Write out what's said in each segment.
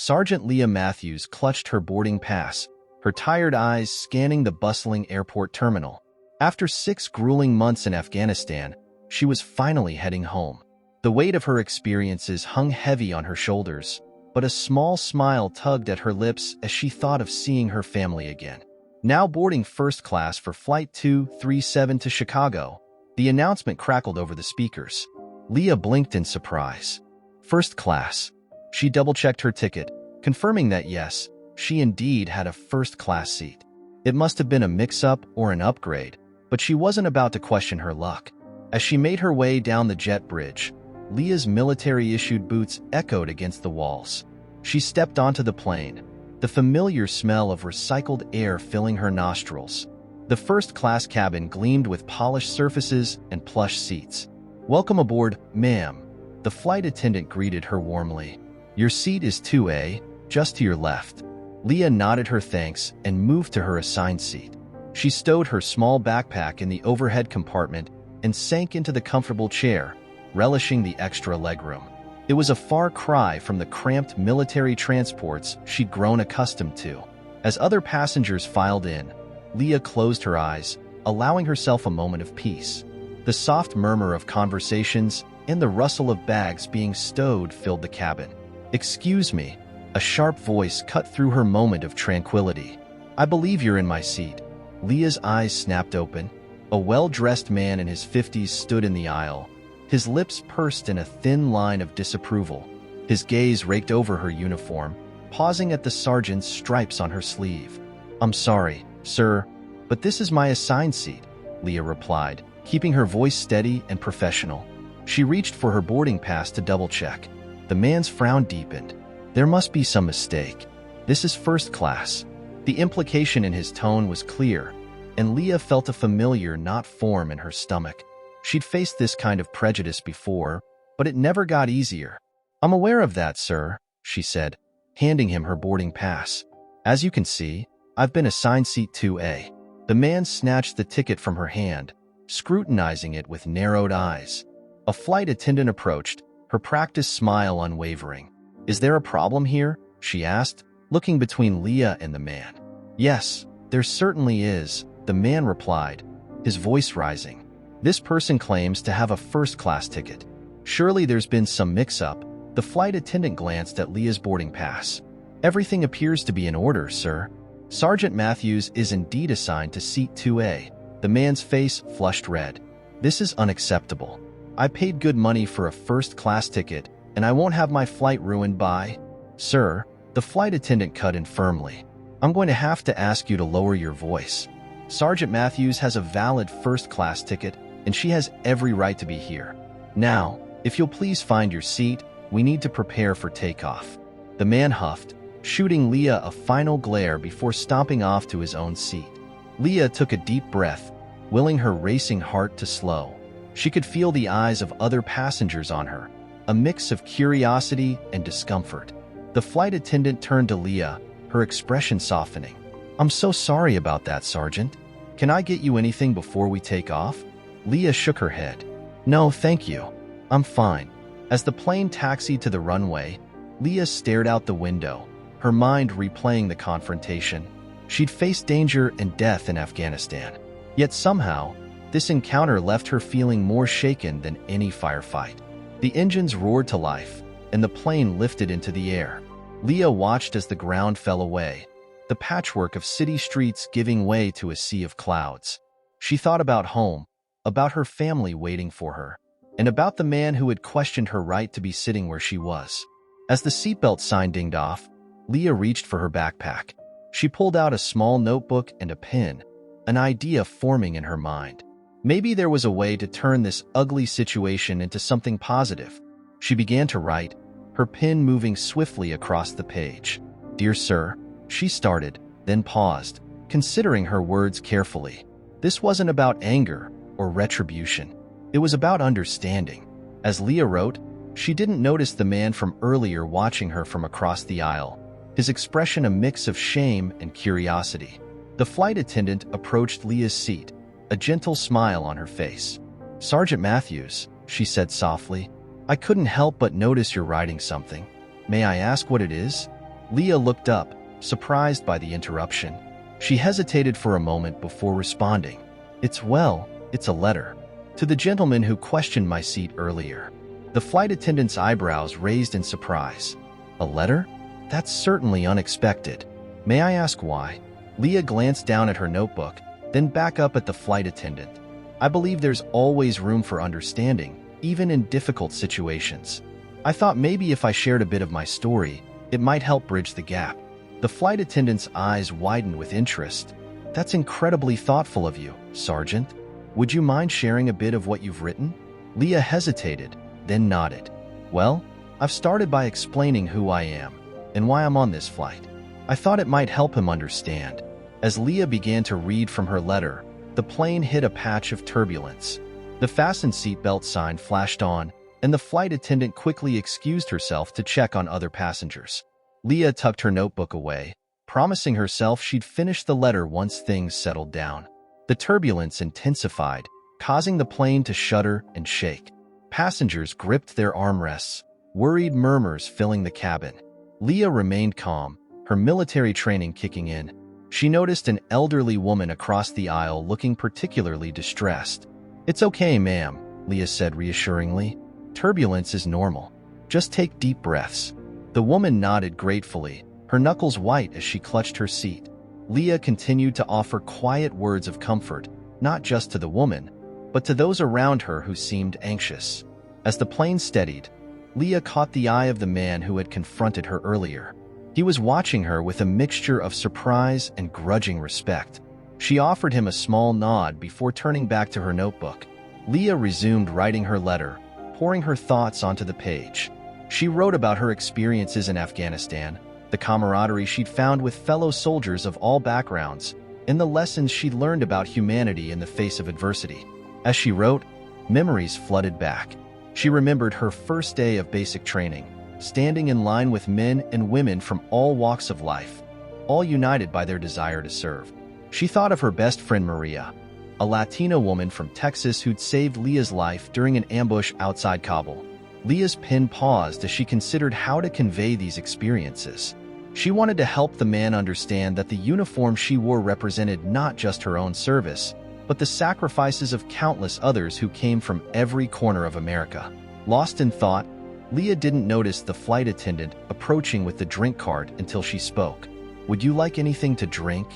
Sergeant Leah Matthews clutched her boarding pass, her tired eyes scanning the bustling airport terminal. After 6 grueling months in Afghanistan, she was finally heading home. The weight of her experiences hung heavy on her shoulders, but a small smile tugged at her lips as she thought of seeing her family again. Now boarding first class for Flight 237 to Chicago, the announcement crackled over the speakers. Leah blinked in surprise. First class. She double-checked her ticket, confirming that yes, she indeed had a first-class seat. It must have been a mix-up or an upgrade, but she wasn't about to question her luck. As she made her way down the jet bridge, Leah's military-issued boots echoed against the walls. She stepped onto the plane, the familiar smell of recycled air filling her nostrils. The first-class cabin gleamed with polished surfaces and plush seats. "Welcome aboard, ma'am," the flight attendant greeted her warmly. "Your seat is 2A, just to your left." Leah nodded her thanks and moved to her assigned seat. She stowed her small backpack in the overhead compartment and sank into the comfortable chair, relishing the extra legroom. It was a far cry from the cramped military transports she'd grown accustomed to. As other passengers filed in, Leah closed her eyes, allowing herself a moment of peace. The soft murmur of conversations and the rustle of bags being stowed filled the cabin. "Excuse me," a sharp voice cut through her moment of tranquility. "I believe you're in my seat." Leah's eyes snapped open. A well-dressed man in his 50s stood in the aisle, his lips pursed in a thin line of disapproval. His gaze raked over her uniform, pausing at the sergeant's stripes on her sleeve. "I'm sorry, sir, but this is my assigned seat," Leah replied, keeping her voice steady and professional. She reached for her boarding pass to double-check. The man's frown deepened. There must be some mistake. This is first class. The implication in his tone was clear, and Leah felt a familiar knot form in her stomach. She'd faced this kind of prejudice before, but it never got easier. "I'm aware of that, sir," she said, handing him her boarding pass. "As you can see, I've been assigned seat 2A. The man snatched the ticket from her hand, scrutinizing it with narrowed eyes. A flight attendant approached, her practiced smile unwavering. "Is there a problem here?" she asked, looking between Leah and the man. "Yes, there certainly is," the man replied, his voice rising. "This person claims to have a first-class ticket. Surely there's been some mix-up." The flight attendant glanced at Leah's boarding pass. "Everything appears to be in order, sir. Sergeant Matthews is indeed assigned to seat 2A. The man's face flushed red. "This is unacceptable. I paid good money for a first-class ticket, and I won't have my flight ruined by—" "Sir," the flight attendant cut in firmly, "I'm going to have to ask you to lower your voice. Sergeant Matthews has a valid first-class ticket, and she has every right to be here. Now, if you'll please find your seat, we need to prepare for takeoff." The man huffed, shooting Leah a final glare before stomping off to his own seat. Leah took a deep breath, willing her racing heart to slow. She could feel the eyes of other passengers on her, a mix of curiosity and discomfort. The flight attendant turned to Leah, her expression softening. "I'm so sorry about that, Sergeant. Can I get you anything before we take off?" Leah shook her head. "No, thank you. I'm fine." As the plane taxied to the runway, Leah stared out the window, her mind replaying the confrontation. She'd faced danger and death in Afghanistan. Yet somehow, this encounter left her feeling more shaken than any firefight. The engines roared to life, and the plane lifted into the air. Leah watched as the ground fell away, the patchwork of city streets giving way to a sea of clouds. She thought about home, about her family waiting for her, and about the man who had questioned her right to be sitting where she was. As the seatbelt sign dinged off, Leah reached for her backpack. She pulled out a small notebook and a pen, an idea forming in her mind. Maybe there was a way to turn this ugly situation into something positive. She began to write, her pen moving swiftly across the page. "Dear Sir," she started, then paused, considering her words carefully. This wasn't about anger or retribution. It was about understanding. As Leah wrote, she didn't notice the man from earlier watching her from across the aisle, his expression a mix of shame and curiosity. The flight attendant approached Leah's seat, a gentle smile on her face. "Sergeant Matthews," she said softly, "I couldn't help but notice you're writing something. May I ask what it is?" Leah looked up, surprised by the interruption. She hesitated for a moment before responding. It's a letter. To the gentleman who questioned my seat earlier. The flight attendant's eyebrows raised in surprise. A letter? That's certainly unexpected. May I ask why? Leah glanced down at her notebook, then back up at the flight attendant. I believe there's always room for understanding, even in difficult situations. I thought maybe if I shared a bit of my story, it might help bridge the gap. The flight attendant's eyes widened with interest. That's incredibly thoughtful of you, Sergeant. Would you mind sharing a bit of what you've written? Leah hesitated, then nodded. Well, I've started by explaining who I am and why I'm on this flight. I thought it might help him understand. As Leah began to read from her letter, the plane hit a patch of turbulence. The fasten seatbelt sign flashed on, and the flight attendant quickly excused herself to check on other passengers. Leah tucked her notebook away, promising herself she'd finish the letter once things settled down. The turbulence intensified, causing the plane to shudder and shake. Passengers gripped their armrests, worried murmurs filling the cabin. Leah remained calm, her military training kicking in. She noticed an elderly woman across the aisle looking particularly distressed. It's okay, ma'am, Leah said reassuringly. Turbulence is normal. Just take deep breaths. The woman nodded gratefully, her knuckles white as she clutched her seat. Leah continued to offer quiet words of comfort, not just to the woman, but to those around her who seemed anxious. As the plane steadied, Leah caught the eye of the man who had confronted her earlier. He was watching her with a mixture of surprise and grudging respect. She offered him a small nod before turning back to her notebook. Leah resumed writing her letter, pouring her thoughts onto the page. She wrote about her experiences in Afghanistan, the camaraderie she'd found with fellow soldiers of all backgrounds, and the lessons she'd learned about humanity in the face of adversity. As she wrote, memories flooded back. She remembered her first day of basic training, standing in line with men and women from all walks of life, all united by their desire to serve. She thought of her best friend Maria, a Latina woman from Texas who'd saved Leah's life during an ambush outside Kabul. Leah's pen paused as she considered how to convey these experiences. She wanted to help the man understand that the uniform she wore represented not just her own service, but the sacrifices of countless others who came from every corner of America. Lost in thought, Leah didn't notice the flight attendant approaching with the drink cart until she spoke. Would you like anything to drink,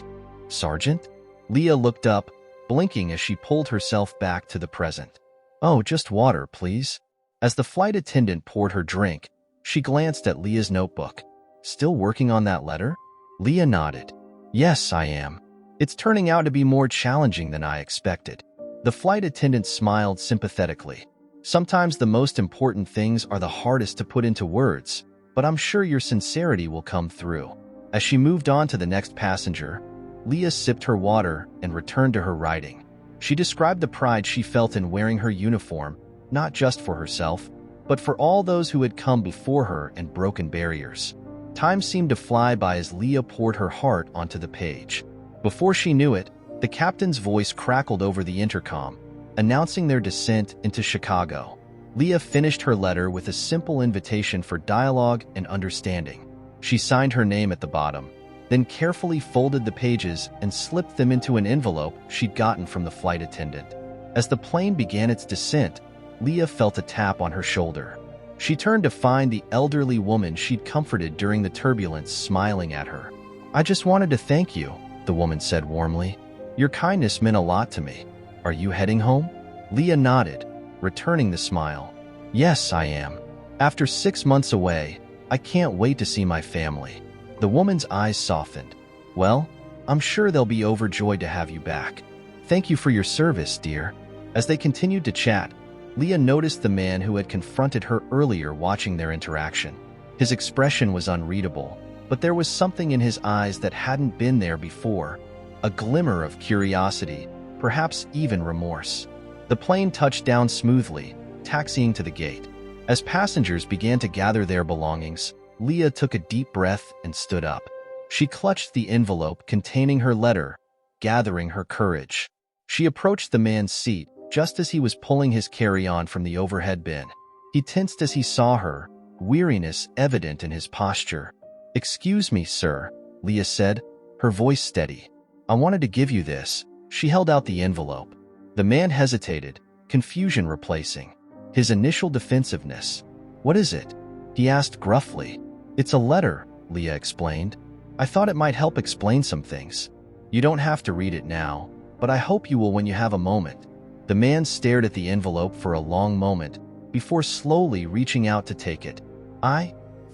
Sergeant? Leah looked up, blinking as she pulled herself back to the present. Oh, just water, please. As the flight attendant poured her drink, she glanced at Leah's notebook. Still working on that letter? Leah nodded. Yes, I am. It's turning out to be more challenging than I expected. The flight attendant smiled sympathetically. Sometimes the most important things are the hardest to put into words, but I'm sure your sincerity will come through. As she moved on to the next passenger, Leah sipped her water and returned to her writing. She described the pride she felt in wearing her uniform, not just for herself, but for all those who had come before her and broken barriers. Time seemed to fly by as Leah poured her heart onto the page. Before she knew it, the captain's voice crackled over the intercom, announcing their descent into Chicago. Leah finished her letter with a simple invitation for dialogue and understanding. She signed her name at the bottom, then carefully folded the pages and slipped them into an envelope she'd gotten from the flight attendant. As the plane began its descent, Leah felt a tap on her shoulder. She turned to find the elderly woman she'd comforted during the turbulence smiling at her. I just wanted to thank you, the woman said warmly. Your kindness meant a lot to me. Are you heading home? Leah nodded, returning the smile. Yes, I am. After 6 months away, I can't wait to see my family. The woman's eyes softened. Well, I'm sure they'll be overjoyed to have you back. Thank you for your service, dear. As they continued to chat, Leah noticed the man who had confronted her earlier watching their interaction. His expression was unreadable, but there was something in his eyes that hadn't been there before, a glimmer of curiosity, perhaps even remorse. The plane touched down smoothly, taxiing to the gate. As passengers began to gather their belongings, Leah took a deep breath and stood up. She clutched the envelope containing her letter, gathering her courage. She approached the man's seat just as he was pulling his carry-on from the overhead bin. He tensed as he saw her, weariness evident in his posture. "Excuse me, sir," Leah said, her voice steady. "I wanted to give you this." She held out the envelope. The man hesitated, confusion replacing his initial defensiveness. "What is it?" he asked gruffly. "It's a letter," Leah explained. "I thought it might help explain some things. You don't have to read it now, but I hope you will when you have a moment." The man stared at the envelope for a long moment before slowly reaching out to take it.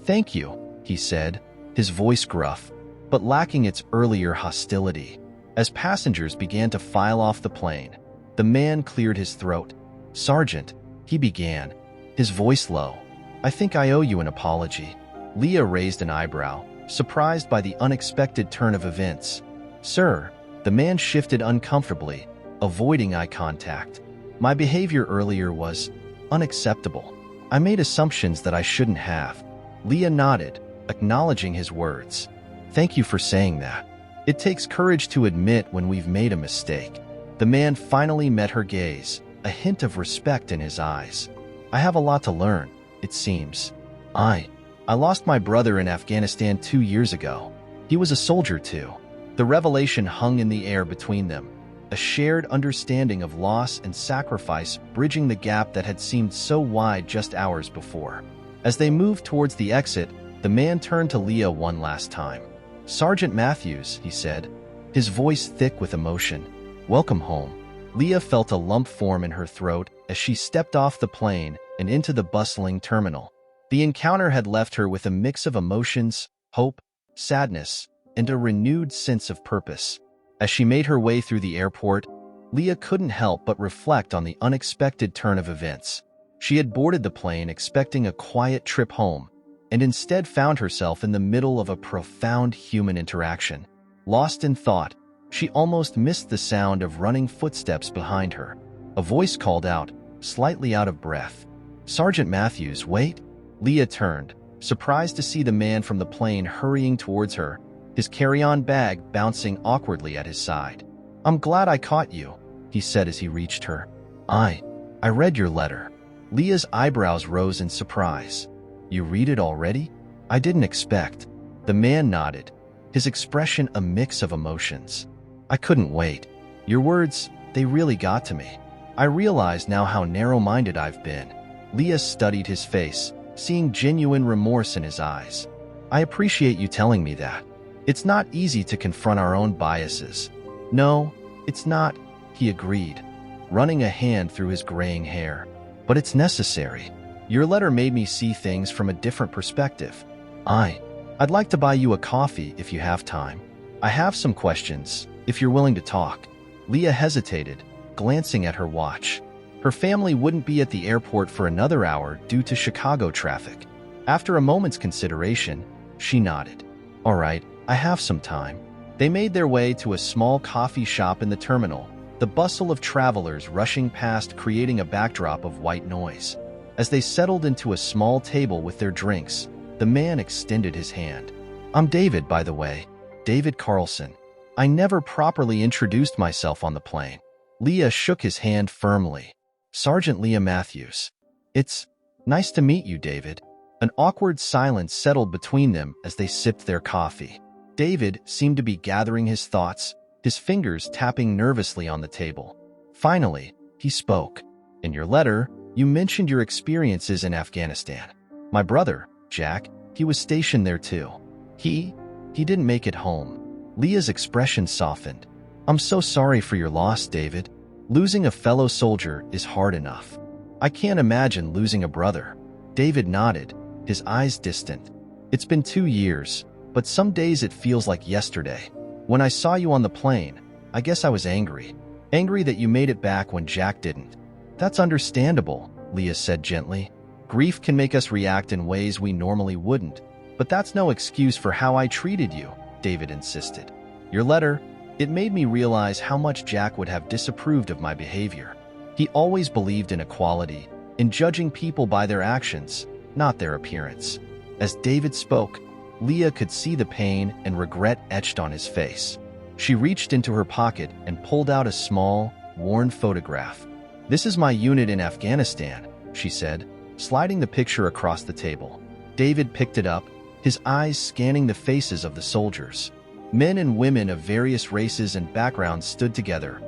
"Thank you," he said, his voice gruff, but lacking its earlier hostility. As passengers began to file off the plane, the man cleared his throat. "Sergeant," he began, his voice low, "I think I owe you an apology." Leah raised an eyebrow, surprised by the unexpected turn of events. "Sir," the man shifted uncomfortably, avoiding eye contact. "My behavior earlier was unacceptable. I made assumptions that I shouldn't have." Leah nodded, acknowledging his words. "Thank you for saying that. It takes courage to admit when we've made a mistake." The man finally met her gaze, a hint of respect in his eyes. "I have a lot to learn, it seems. I lost my brother in Afghanistan 2 years ago. He was a soldier too." The revelation hung in the air between them, a shared understanding of loss and sacrifice bridging the gap that had seemed so wide just hours before. As they moved towards the exit, the man turned to Leah one last time. "Sergeant Matthews," he said, his voice thick with emotion. "Welcome home." Leah felt a lump form in her throat as she stepped off the plane and into the bustling terminal. The encounter had left her with a mix of emotions, hope, sadness, and a renewed sense of purpose. As she made her way through the airport, Leah couldn't help but reflect on the unexpected turn of events. She had boarded the plane expecting a quiet trip home, and instead found herself in the middle of a profound human interaction. Lost in thought, she almost missed the sound of running footsteps behind her. A voice called out, slightly out of breath. "Sergeant Matthews, wait." Leah turned, surprised to see the man from the plane hurrying towards her, his carry-on bag bouncing awkwardly at his side. "I'm glad I caught you," he said as he reached her. I read your letter." Leah's eyebrows rose in surprise. "You read it already? I didn't expect." The man nodded, his expression a mix of emotions. "I couldn't wait. Your words, they really got to me. I realize now how narrow-minded I've been." Leah studied his face, seeing genuine remorse in his eyes. "I appreciate you telling me that. It's not easy to confront our own biases." "No, it's not," he agreed, running a hand through his graying hair. "But it's necessary. Your letter made me see things from a different perspective. I'd like to buy you a coffee if you have time. I have some questions, if you're willing to talk." Leah hesitated, glancing at her watch. Her family wouldn't be at the airport for another hour due to Chicago traffic. After a moment's consideration, she nodded. "All right, I have some time." They made their way to a small coffee shop in the terminal, the bustle of travelers rushing past creating a backdrop of white noise. As they settled into a small table with their drinks, the man extended his hand. "I'm David, by the way. David Carlson. I never properly introduced myself on the plane." Leah shook his hand firmly. "Sergeant Leah Matthews." "It's nice to meet you, David." An awkward silence settled between them as they sipped their coffee. David seemed to be gathering his thoughts, his fingers tapping nervously on the table. Finally, he spoke. "In your letter, you mentioned your experiences in Afghanistan. My brother, Jack, he was stationed there too. He didn't make it home." Leah's expression softened. "I'm so sorry for your loss, David. Losing a fellow soldier is hard enough. I can't imagine losing a brother." David nodded, his eyes distant. "It's been 2 years, but some days it feels like yesterday. When I saw you on the plane, I guess I was angry. Angry that you made it back when Jack didn't." "That's understandable," Leah said gently. "Grief can make us react in ways we normally wouldn't, but that's no excuse for how I treated you," David insisted. "Your letter, it made me realize how much Jack would have disapproved of my behavior. He always believed in equality, in judging people by their actions, not their appearance." As David spoke, Leah could see the pain and regret etched on his face. She reached into her pocket and pulled out a small, worn photograph. "This is my unit in Afghanistan," she said, sliding the picture across the table. David picked it up, his eyes scanning the faces of the soldiers. Men and women of various races and backgrounds stood together,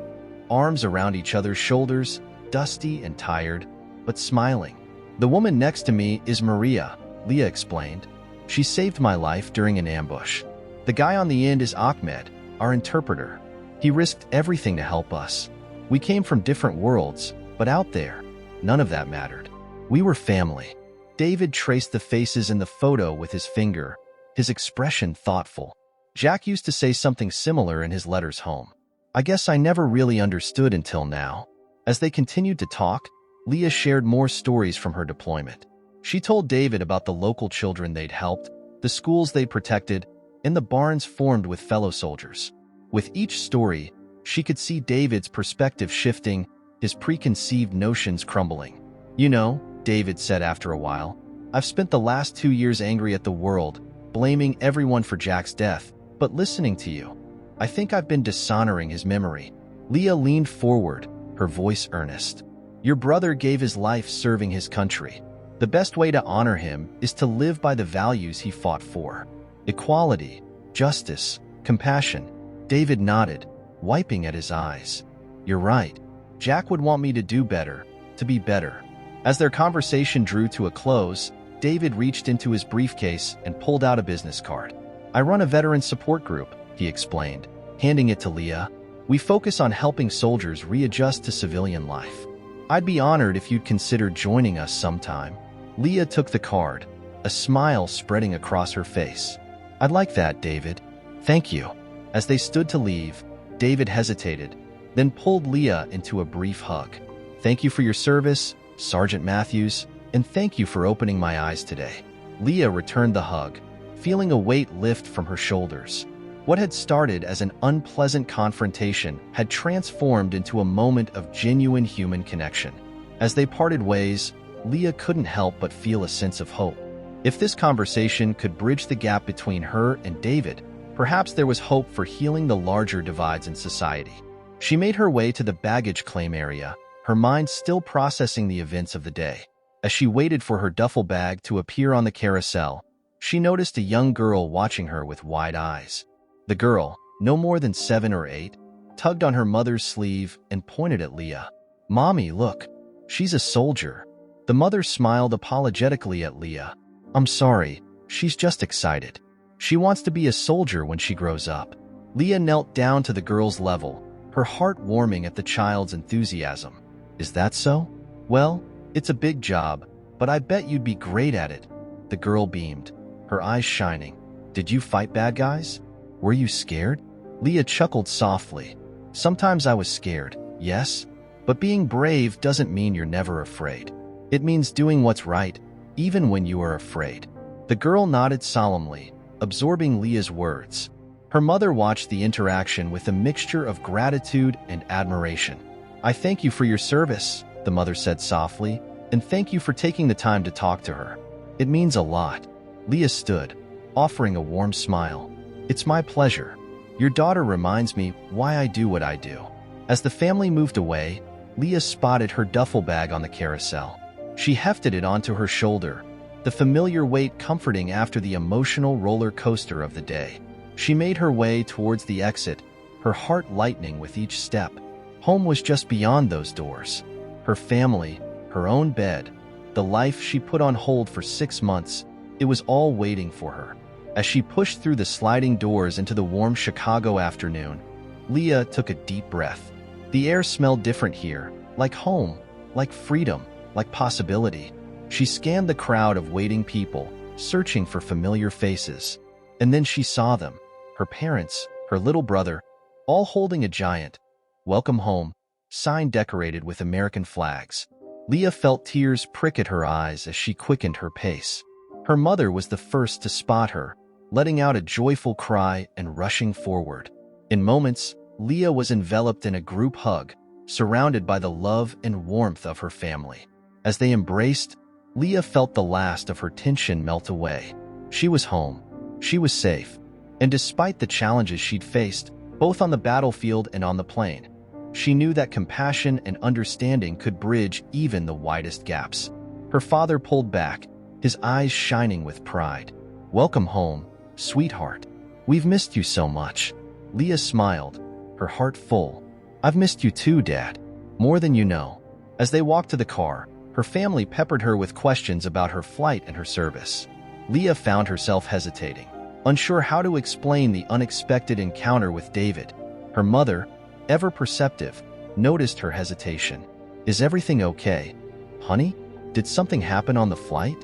arms around each other's shoulders, dusty and tired, but smiling. "The woman next to me is Maria," Leah explained. "She saved my life during an ambush. The guy on the end is Ahmed, our interpreter. He risked everything to help us. We came from different worlds, but out there, none of that mattered. We were family." David traced the faces in the photo with his finger, his expression thoughtful. "Jack used to say something similar in his letters home. I guess I never really understood until now." As they continued to talk, Leah shared more stories from her deployment. She told David about the local children they'd helped, the schools they'd protected, and the barns formed with fellow soldiers. With each story, she could see David's perspective shifting, his preconceived notions crumbling. "You know," David said after a while, "I've spent the last 2 years angry at the world, blaming everyone for Jack's death, but listening to you, I think I've been dishonoring his memory." Leah leaned forward, her voice earnest. "Your brother gave his life serving his country. The best way to honor him is to live by the values he fought for. Equality, justice, compassion." David nodded, wiping at his eyes. "You're right. Jack would want me to do better, to be better." As their conversation drew to a close, David reached into his briefcase and pulled out a business card. "I run a veteran support group," he explained, handing it to Leah. "We focus on helping soldiers readjust to civilian life. I'd be honored if you'd consider joining us sometime." Leah took the card, a smile spreading across her face. "I'd like that, David. Thank you." As they stood to leave, David hesitated, then pulled Leah into a brief hug. "Thank you for your service, Sergeant Matthews, and thank you for opening my eyes today." Leah returned the hug, feeling a weight lift from her shoulders. What had started as an unpleasant confrontation had transformed into a moment of genuine human connection. As they parted ways, Leah couldn't help but feel a sense of hope. If this conversation could bridge the gap between her and David, perhaps there was hope for healing the larger divides in society. She made her way to the baggage claim area, her mind still processing the events of the day. As she waited for her duffel bag to appear on the carousel, she noticed a young girl watching her with wide eyes. The girl, no more than 7 or 8, tugged on her mother's sleeve and pointed at Leah. "Mommy, look. She's a soldier." The mother smiled apologetically at Leah. "I'm sorry, she's just excited. She wants to be a soldier when she grows up." Leah knelt down to the girl's level, her heart warming at the child's enthusiasm. "Is that so? Well, it's a big job, but I bet you'd be great at it." The girl beamed, her eyes shining. "Did you fight bad guys? Were you scared?" Leah chuckled softly. "Sometimes I was scared, yes, but being brave doesn't mean you're never afraid. It means doing what's right, even when you are afraid." The girl nodded solemnly, absorbing Leah's words. Her mother watched the interaction with a mixture of gratitude and admiration. "I thank you for your service," the mother said softly, "and thank you for taking the time to talk to her. It means a lot." Leah stood, offering a warm smile. "It's my pleasure. Your daughter reminds me why I do what I do." As the family moved away, Leah spotted her duffel bag on the carousel. She hefted it onto her shoulder, the familiar weight comforting after the emotional roller coaster of the day. She made her way towards the exit, her heart lightening with each step. Home was just beyond those doors. Her family, her own bed, the life she put on hold for 6 months, it was all waiting for her. As she pushed through the sliding doors into the warm Chicago afternoon, Leah took a deep breath. The air smelled different here, like home, like freedom, like possibility. She scanned the crowd of waiting people, searching for familiar faces. And then she saw them, her parents, her little brother, all holding a giant "Welcome Home" sign decorated with American flags. Leah felt tears prick at her eyes as she quickened her pace. Her mother was the first to spot her, letting out a joyful cry and rushing forward. In moments, Leah was enveloped in a group hug, surrounded by the love and warmth of her family. As they embraced, Leah felt the last of her tension melt away. She was home. She was safe. And despite the challenges she'd faced, both on the battlefield and on the plane, she knew that compassion and understanding could bridge even the widest gaps. Her father pulled back, his eyes shining with pride. "Welcome home, sweetheart. We've missed you so much." Leah smiled, her heart full. "I've missed you too, Dad. More than you know." As they walked to the car, her family peppered her with questions about her flight and her service. Leah found herself hesitating, unsure how to explain the unexpected encounter with David. Her mother, ever perceptive, noticed her hesitation. "Is everything okay, honey? Did something happen on the flight?"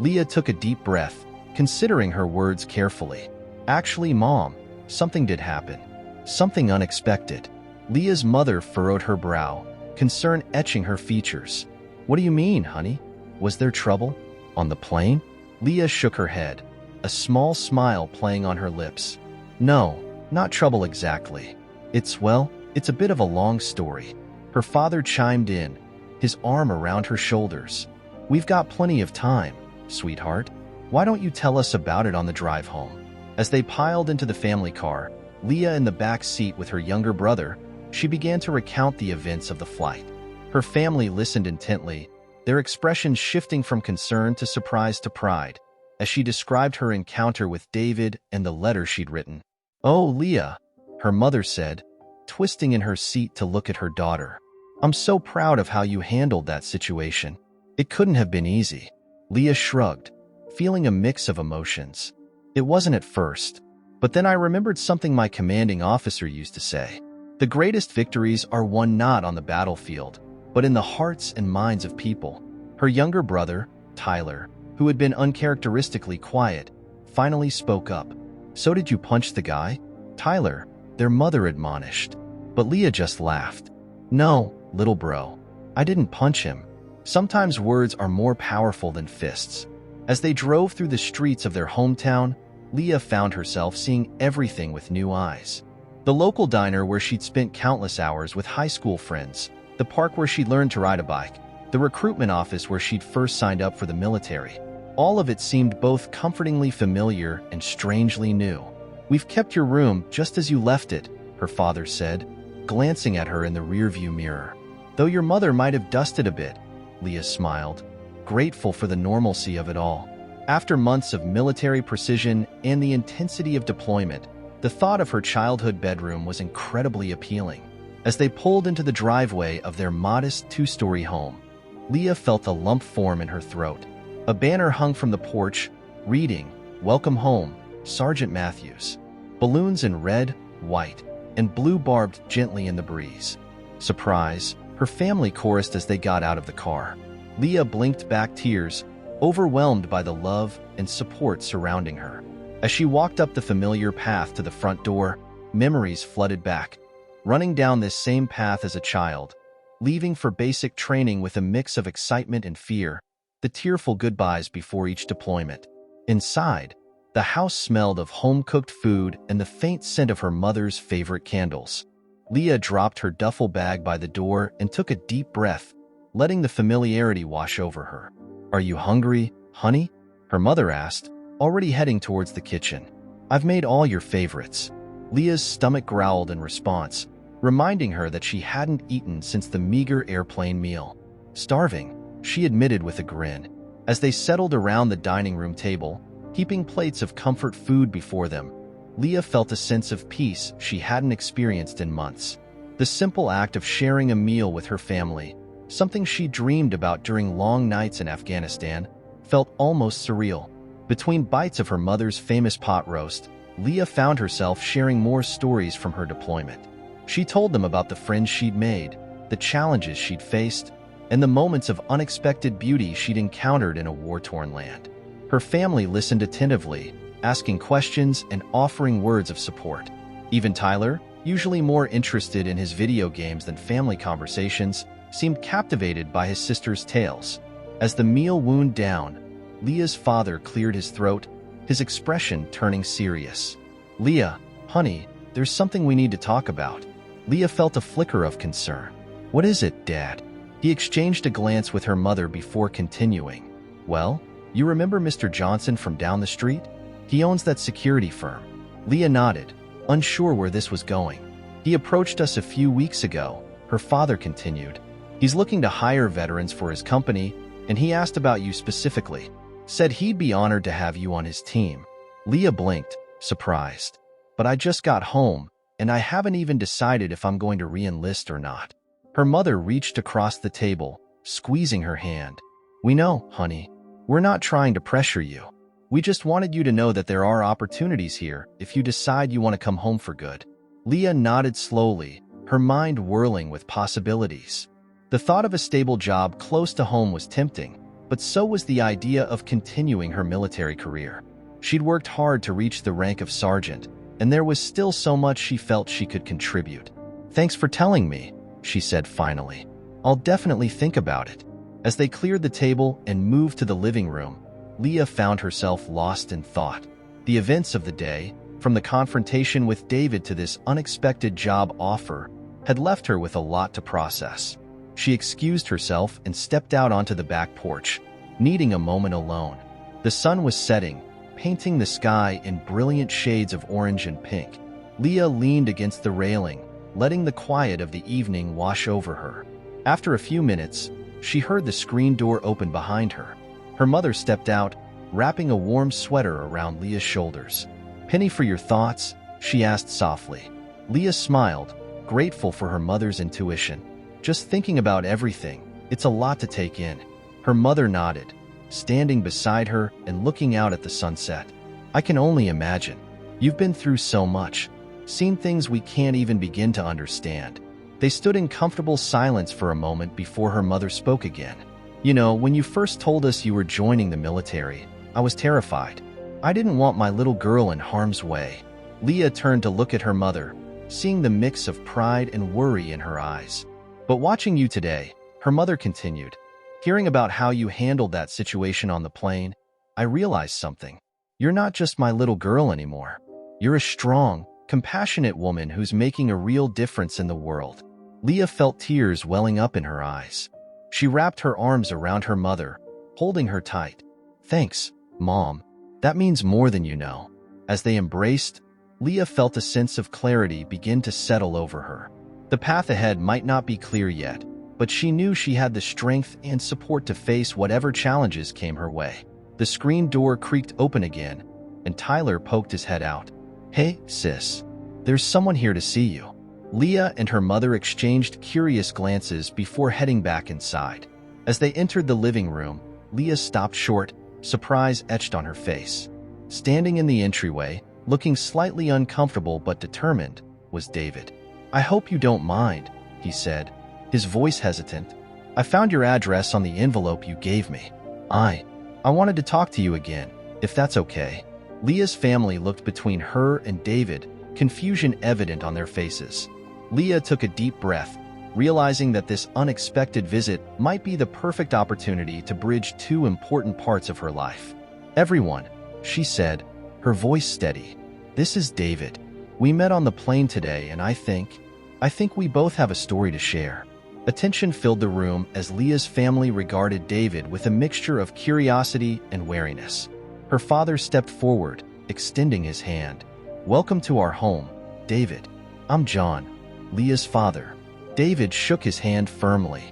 Leah took a deep breath, considering her words carefully. "Actually, Mom, something did happen. Something unexpected." Leah's mother furrowed her brow, concern etching her features. "What do you mean, honey? Was there trouble? On the plane?" Leah shook her head, a small smile playing on her lips. "No, not trouble exactly. It's a bit of a long story." Her father chimed in, his arm around her shoulders. "We've got plenty of time, sweetheart. Why don't you tell us about it on the drive home?" As they piled into the family car, Leah in the back seat with her younger brother, she began to recount the events of the flight. Her family listened intently, their expressions shifting from concern to surprise to pride, as she described her encounter with David and the letter she'd written. "Oh, Leah," her mother said, twisting in her seat to look at her daughter. "I'm so proud of how you handled that situation. It couldn't have been easy." Leah shrugged, feeling a mix of emotions. "It wasn't at first, but then I remembered something my commanding officer used to say. The greatest victories are won not on the battlefield, but in the hearts and minds of people." Her younger brother, Tyler, who had been uncharacteristically quiet, finally spoke up. "So did you punch the guy, Tyler?" their mother admonished. But Leah just laughed. "No, little bro. I didn't punch him. Sometimes words are more powerful than fists." As they drove through the streets of their hometown, Leah found herself seeing everything with new eyes. The local diner where she'd spent countless hours with high school friends, the park where she'd learned to ride a bike, the recruitment office where she'd first signed up for the military. All of it seemed both comfortingly familiar and strangely new. "We've kept your room just as you left it," her father said, glancing at her in the rearview mirror. "Though your mother might have dusted a bit," Leah smiled, grateful for the normalcy of it all. After months of military precision and the intensity of deployment, the thought of her childhood bedroom was incredibly appealing. As they pulled into the driveway of their modest two-story home, Leah felt a lump form in her throat. A banner hung from the porch, reading, "Welcome home, Sergeant Matthews." Balloons in red, white, and blue barbed gently in the breeze. "Surprise," her family chorused as they got out of the car. Leah blinked back tears, overwhelmed by the love and support surrounding her. As she walked up the familiar path to the front door, memories flooded back. Running down this same path as a child, leaving for basic training with a mix of excitement and fear, the tearful goodbyes before each deployment. Inside, the house smelled of home-cooked food and the faint scent of her mother's favorite candles. Leah dropped her duffel bag by the door and took a deep breath, letting the familiarity wash over her. "Are you hungry, honey?" her mother asked, already heading towards the kitchen. "I've made all your favorites." Leah's stomach growled in response, reminding her that she hadn't eaten since the meager airplane meal. "Starving," she admitted with a grin. As they settled around the dining room table, heaping plates of comfort food before them, Leah felt a sense of peace she hadn't experienced in months. The simple act of sharing a meal with her family, something she dreamed about during long nights in Afghanistan, felt almost surreal. Between bites of her mother's famous pot roast, Leah found herself sharing more stories from her deployment. She told them about the friends she'd made, the challenges she'd faced, and the moments of unexpected beauty she'd encountered in a war-torn land. Her family listened attentively, asking questions and offering words of support. Even Tyler, usually more interested in his video games than family conversations, seemed captivated by his sister's tales. As the meal wound down, Leah's father cleared his throat, his expression turning serious. "Leah, honey, there's something we need to talk about." Leah felt a flicker of concern. "What is it, Dad?" He exchanged a glance with her mother before continuing. "Well, you remember Mr. Johnson from down the street? He owns that security firm." Leah nodded, unsure where this was going. "He approached us a few weeks ago," her father continued. "He's looking to hire veterans for his company, and he asked about you specifically." Said he'd be honored to have you on his team. Leah blinked, surprised. But I just got home, and I haven't even decided if I'm going to re-enlist or not. Her mother reached across the table, squeezing her hand. We know, honey. We're not trying to pressure you. We just wanted you to know that there are opportunities here if you decide you want to come home for good. Leah nodded slowly, her mind whirling with possibilities. The thought of a stable job close to home was tempting, but so was the idea of continuing her military career. She'd worked hard to reach the rank of sergeant, and there was still so much she felt she could contribute. Thanks for telling me, she said finally. I'll definitely think about it. As they cleared the table and moved to the living room, Leah found herself lost in thought. The events of the day, from the confrontation with David to this unexpected job offer, had left her with a lot to process. She excused herself and stepped out onto the back porch, needing a moment alone. The sun was setting, painting the sky in brilliant shades of orange and pink. Leah leaned against the railing, letting the quiet of the evening wash over her. After a few minutes, she heard the screen door open behind her. Her mother stepped out, wrapping a warm sweater around Leah's shoulders. "Penny for your thoughts?" she asked softly. Leah smiled, grateful for her mother's intuition. "Just thinking about everything. It's a lot to take in." Her mother nodded, standing beside her and looking out at the sunset. "I can only imagine. You've been through so much, seen things we can't even begin to understand." They stood in comfortable silence for a moment before her mother spoke again. "You know, when you first told us you were joining the military, I was terrified. I didn't want my little girl in harm's way." Leah turned to look at her mother, seeing the mix of pride and worry in her eyes. "But watching you today," her mother continued, "hearing about how you handled that situation on the plane, I realized something. You're not just my little girl anymore. You're a strong, compassionate woman who's making a real difference in the world." Leah felt tears welling up in her eyes. She wrapped her arms around her mother, holding her tight. "Thanks, Mom. That means more than you know." As they embraced, Leah felt a sense of clarity begin to settle over her. The path ahead might not be clear yet, but she knew she had the strength and support to face whatever challenges came her way. The screen door creaked open again, and Tyler poked his head out. "Hey, sis. There's someone here to see you." Leah and her mother exchanged curious glances before heading back inside. As they entered the living room, Leah stopped short, surprise etched on her face. Standing in the entryway, looking slightly uncomfortable but determined, was David. "I hope you don't mind," he said, his voice hesitant. "I found your address on the envelope you gave me. I wanted to talk to you again, if that's okay." Leah's family looked between her and David, confusion evident on their faces. Leah took a deep breath, realizing that this unexpected visit might be the perfect opportunity to bridge two important parts of her life. "Everyone," she said, her voice steady. "This is David. We met on the plane today, and I think we both have a story to share." Attention filled the room as Leah's family regarded David with a mixture of curiosity and wariness. Her father stepped forward, extending his hand. "Welcome to our home, David. I'm John, Leah's father." David shook his hand firmly.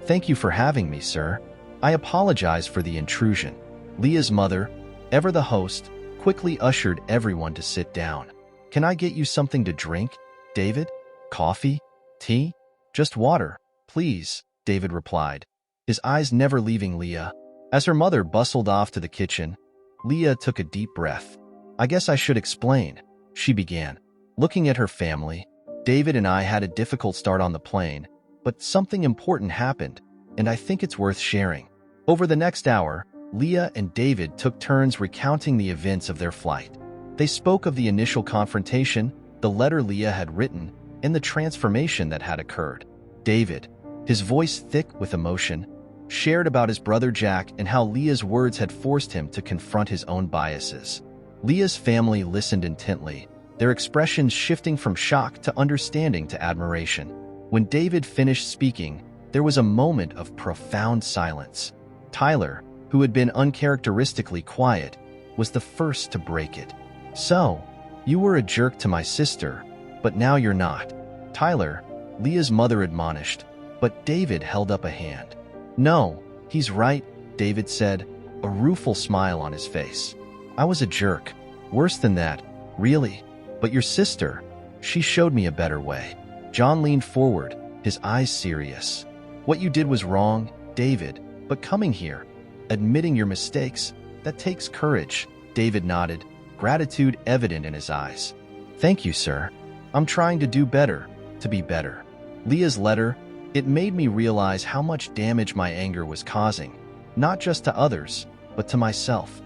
"Thank you for having me, sir. I apologize for the intrusion." Leah's mother, ever the host, quickly ushered everyone to sit down. "Can I get you something to drink, David? Coffee? Tea? Just water, please," David replied, his eyes never leaving Leah. As her mother bustled off to the kitchen, Leah took a deep breath. "I guess I should explain," she began. "Looking at her family, David and I had a difficult start on the plane, but something important happened, and I think it's worth sharing." Over the next hour, Leah and David took turns recounting the events of their flight. They spoke of the initial confrontation, the letter Leah had written, and the transformation that had occurred. David, his voice thick with emotion, shared about his brother Jack and how Leah's words had forced him to confront his own biases. Leah's family listened intently, their expressions shifting from shock to understanding to admiration. When David finished speaking, there was a moment of profound silence. Tyler, who had been uncharacteristically quiet, was the first to break it. "So, you were a jerk to my sister, but now you're not." "Tyler," Leah's mother admonished, but David held up a hand. "No, he's right," David said, a rueful smile on his face. I was a jerk. Worse than that, really. But your sister, she showed me a better way. John leaned forward, his eyes serious. What you did was wrong, David, but coming here, admitting your mistakes, that takes courage. David nodded, gratitude evident in his eyes. Thank you, sir. I'm trying to do better, to be better. Leah's letter, it made me realize how much damage my anger was causing, not just to others, but to myself.